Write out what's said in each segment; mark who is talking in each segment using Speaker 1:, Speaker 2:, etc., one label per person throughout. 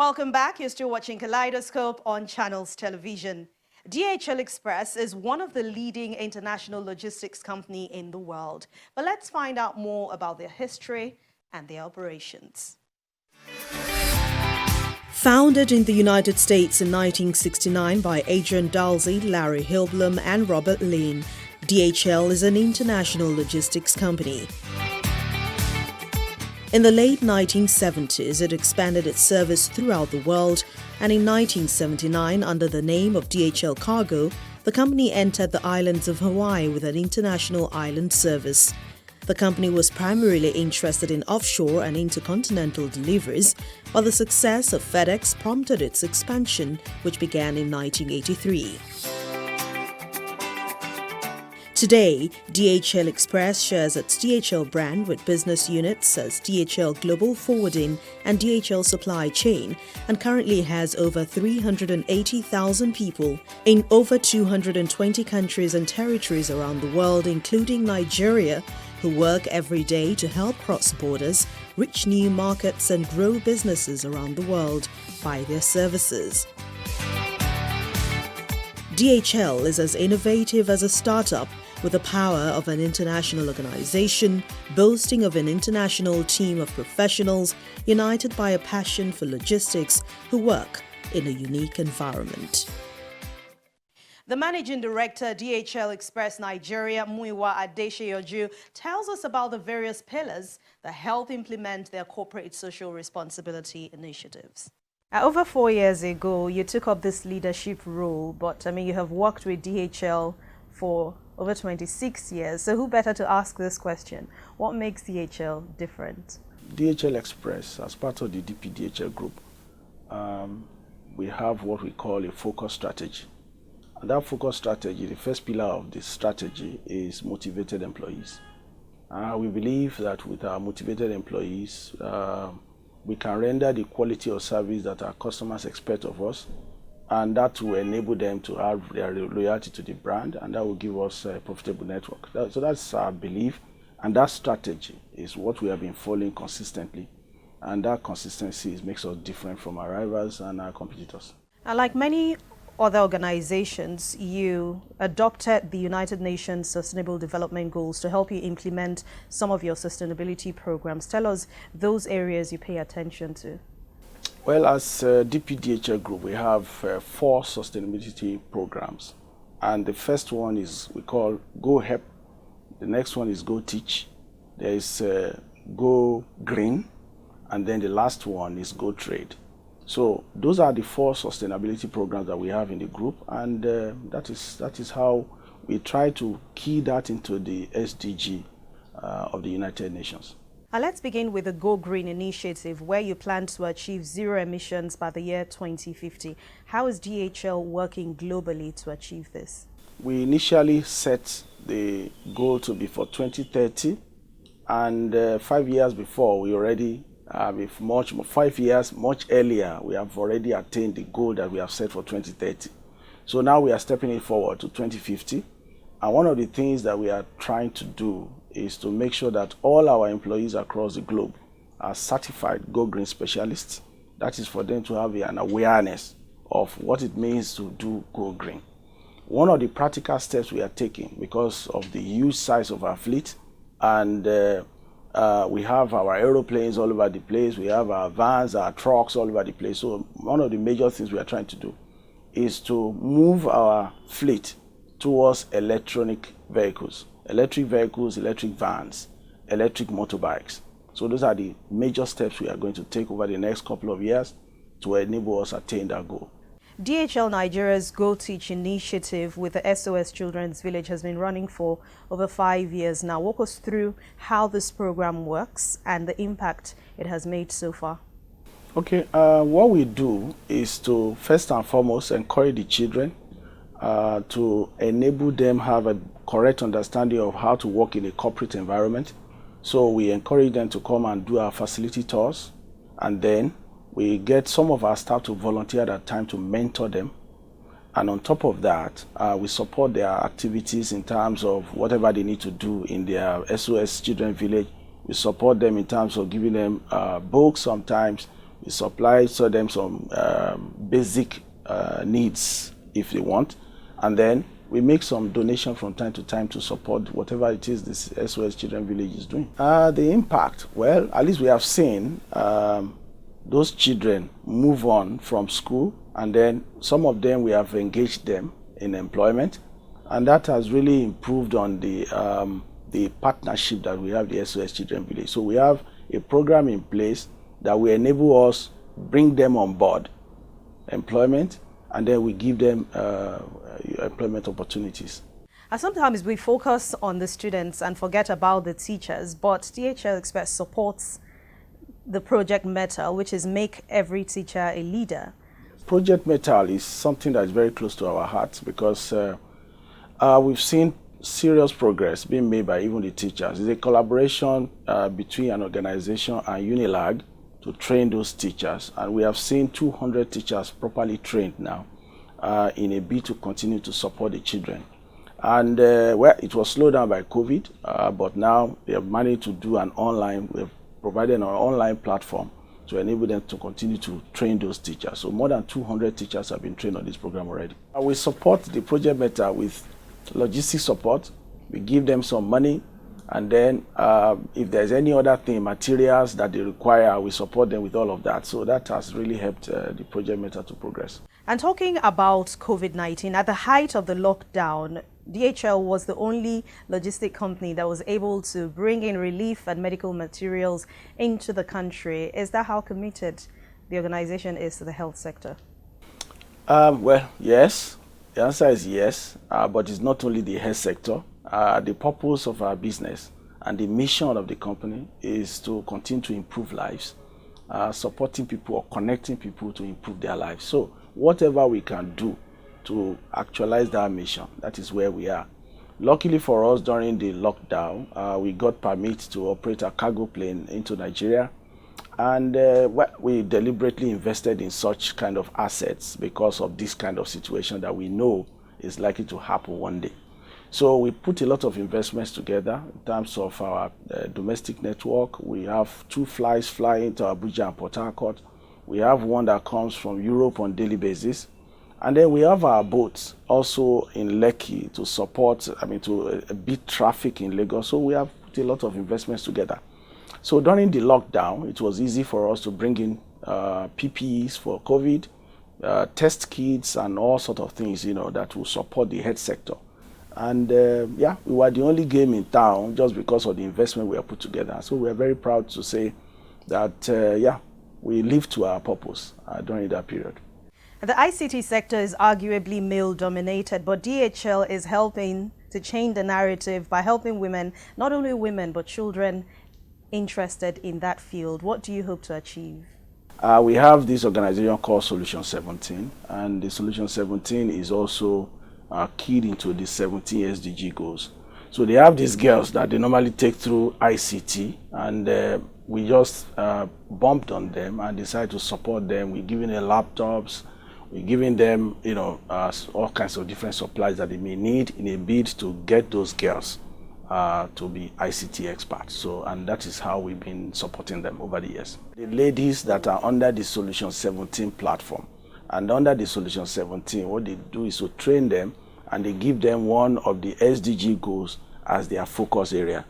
Speaker 1: Welcome back. You're still watching Kaleidoscope on Channels Television. DHL Express is one of the leading international logistics company in the world. But let's find out more about their history and their operations. Founded in the United States in 1969 by Adrian Dalsey, Larry Hilblum, and Robert Lane, DHL is an international logistics company. In the late 1970s, it expanded its service throughout the world, and in 1979, under the name of DHL Cargo, the company entered the islands of Hawaii with an international island service. The company was primarily interested in offshore and intercontinental deliveries, but the success of FedEx prompted its expansion, which began in 1983. Today, DHL Express shares its DHL brand with business units as DHL Global Forwarding and DHL Supply Chain, and currently has over 380,000 people in over 220 countries and territories around the world, including Nigeria, who work every day to help cross borders, reach new markets and grow businesses around the world by their services. DHL is as innovative as a startup, with the power of an international organization, boasting of an international team of professionals united by a passion for logistics who work in a unique environment. The Managing Director, DHL Express Nigeria, Muyiwa Adesheyoju, tells us about the various pillars that help implement their corporate social responsibility initiatives. Over 4 years ago, you took up this leadership role, but you have worked with DHL for over 26 years. So who better to ask this question? What makes DHL different?
Speaker 2: DHL Express, as part of the DPDHL group, we have what we call a focus strategy. And that focus strategy, the first pillar of this strategy is motivated employees. We believe that with our motivated employees, we can render the quality of service that our customers expect of us, and that will enable them to have their loyalty to the brand, and that will give us a profitable network. So that's our belief, and that strategy is what we have been following consistently, and that consistency makes us different from our rivals and our competitors.
Speaker 1: Like many other organizations, you adopted the United Nations Sustainable Development Goals to help you implement some of your sustainability programs. Tell us those areas you pay attention to.
Speaker 2: Well, as DPDHL Group, we have 4 sustainability programs. And the first one is we call Go Help. The next one is Go Teach. There is Go Green. And then the last one is Go Trade. So those are the 4 sustainability programs that we have in the group. And that is how we try to key that into the SDG of the United Nations.
Speaker 1: Let's begin with the Go Green initiative, where you plan to achieve zero emissions by the year 2050. How is DHL working globally to achieve this?
Speaker 2: We initially set the goal to be for 2030, and 5 years before, we already, 5 years much earlier, we have already attained the goal that we have set for 2030. So now we are stepping it forward to 2050. And one of the things that we are trying to do is to make sure that all our employees across the globe are certified Go Green specialists. That is for them to have an awareness of what it means to do Go Green. One of the practical steps we are taking, because of the huge size of our fleet, and we have our aeroplanes all over the place, we have our vans, our trucks all over the place. So one of the major things we are trying to do is to move our fleet towards electric vehicles, electric vans, electric motorbikes. So those are the major steps we are going to take over the next couple of years to enable us attain that goal.
Speaker 1: DHL Nigeria's Go Teach initiative with the SOS Children's Village has been running for over 5 years now. Walk us through how this program works and the impact it has made so far.
Speaker 2: Okay, what we do is to first and foremost encourage the children to enable them have a correct understanding of how to work in a corporate environment. So we encourage them to come and do our facility tours, and then we get some of our staff to volunteer that time to mentor them. And on top of that, we support their activities in terms of whatever they need to do in their SOS Children Village. We support them in terms of giving them books sometimes. We supply so them some basic needs if they want, and then we make some donation from time to time to support whatever it is this SOS Children Village is doing. The impact, well, at least we have seen those children move on from school, and then some of them we have engaged them in employment, and that has really improved on the partnership that we have the SOS Children Village. So we have a program in place that will enable us bring them on board employment, and then we give them employment opportunities.
Speaker 1: And sometimes we focus on the students and forget about the teachers, but DHL Express supports the Project Metal, which is Make Every Teacher a Leader.
Speaker 2: Project Metal is something that is very close to our hearts because we've seen serious progress being made by even the teachers. It's a collaboration between an organization and Unilag to train those teachers, and we have seen 200 teachers properly trained now in a bid to continue to support the children. And well, it was slowed down by COVID, but now they have managed to do an online, we have provided an online platform to enable them to continue to train those teachers. So more than 200 teachers have been trained on this program already. We support the Project Meta with logistics support. We give them some money, and then if there's any other thing, materials that they require, we support them with all of that. So that has really helped the Project Meta to progress.
Speaker 1: And talking about COVID-19, at the height of the lockdown, DHL was the only logistic company that was able to bring in relief and medical materials into the country. Is that how committed the organization is to the health sector?
Speaker 2: Well, yes. The answer is yes, but it's not only the health sector. The purpose of our business and the mission of the company is to continue to improve lives, supporting people or connecting people to improve their lives. So whatever we can do to actualize that mission, that is where we are. Luckily for us, during the lockdown, we got permit to operate a cargo plane into Nigeria, and we deliberately invested in such kind of assets because of this kind of situation that we know is likely to happen one day. So we put a lot of investments together in terms of our domestic network. We have 2 flights flying to Abuja and Port Harcourt. We have one that comes from Europe on daily basis. And then we have our boats also in Lekki to support, to beat traffic in Lagos. So we have put a lot of investments together. So during the lockdown, it was easy for us to bring in PPEs for COVID, test kits and all sorts of things, that will support the health sector. And we were the only game in town just because of the investment we have put together. So we are very proud to say that, we lived to our purpose during that period.
Speaker 1: The ICT sector is arguably male-dominated, but DHL is helping to change the narrative by helping women, not only women, but children interested in that field. What do you hope to achieve?
Speaker 2: We have this organization called Solution 17, and the Solution 17 is also keyed into the 17 SDG goals. So they have these girls that they normally take through ICT, and we just bumped on them and decided to support them. We're giving them laptops, we're giving them, all kinds of different supplies that they may need in a bid to get those girls to be ICT experts. So, and that is how we've been supporting them over the years. The ladies that are under the Solution 17 platform, and under the Solution 17, what they do is to train them, and they give them one of the SDG goals as their focus area.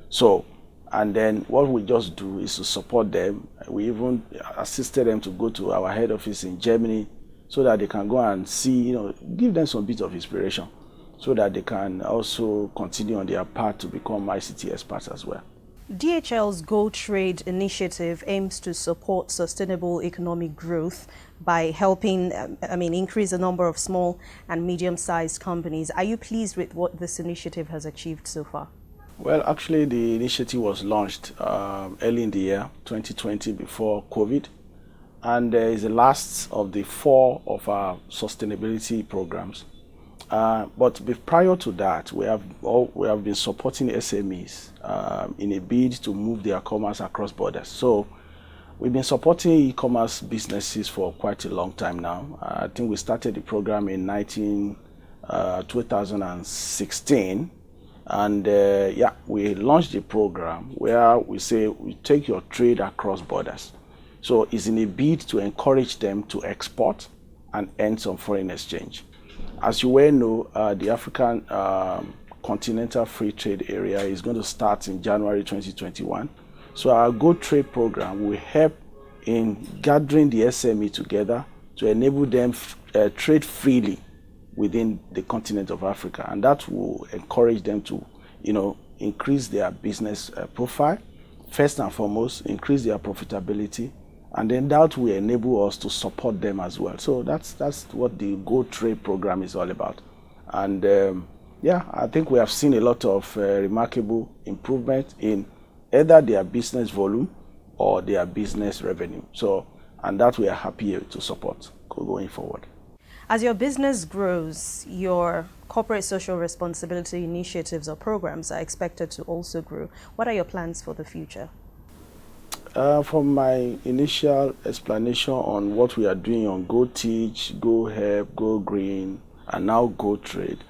Speaker 2: So, and then what we just do is to support them. We even assisted them to go to our head office in Germany so that they can go and see, give them some bit of inspiration so that they can also continue on their path to become ICT experts as well.
Speaker 1: DHL's Go Trade initiative aims to support sustainable economic growth by helping, increase the number of small and medium-sized companies. Are you pleased with what this initiative has achieved so far?
Speaker 2: Well, actually, the initiative was launched early in the year 2020 before COVID, and is the last of the 4 of our sustainability programs. But prior to that, we have been supporting SMEs in a bid to move their commerce across borders. So we've been supporting e-commerce businesses for quite a long time now. I think we started the program in 2016. And we launched the program where we say we take your trade across borders. So it's in a bid to encourage them to export and earn some foreign exchange. As you well know, the African Continental Free Trade Area is going to start in January 2021. So our Go Trade program will help in gathering the SME together to enable them trade freely within the continent of Africa, and that will encourage them to, increase their business profile, first and foremost, increase their profitability, and then that will enable us to support them as well. So that's what the Go Trade program is all about. And I think we have seen a lot of remarkable improvement in either their business volume or their business revenue. So, and that we are happy to support going forward.
Speaker 1: As your business grows, your corporate social responsibility initiatives or programs are expected to also grow. What are your plans for the future?
Speaker 2: From my initial explanation on what we are doing on Go Teach, Go Help, Go Green, and now Go Trade,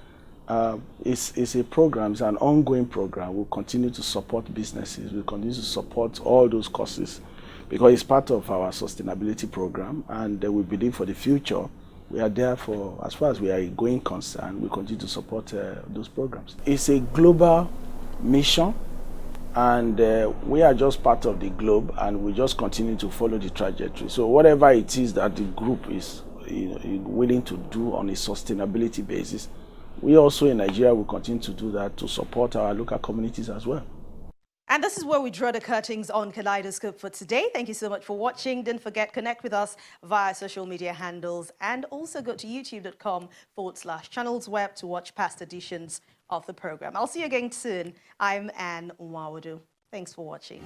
Speaker 2: it's a program, it's an ongoing program. We'll continue to support businesses, we'll continue to support all those causes because it's part of our sustainability program, and we believe for the future, we are there for, as far as we are a going concern, we continue to support those programs. It's a global mission, and we are just part of the globe, and we just continue to follow the trajectory. So whatever it is that the group is willing to do on a sustainability basis, we also in Nigeria will continue to do that to support our local communities as well.
Speaker 1: And this is where we draw the curtains on Kaleidoscope for today. Thank you so much for watching. Don't forget, connect with us via social media handles, and also go to youtube.com/channelsweb to watch past editions of the program. I'll see you again soon. I'm Anne Nwawudu. Thanks for watching.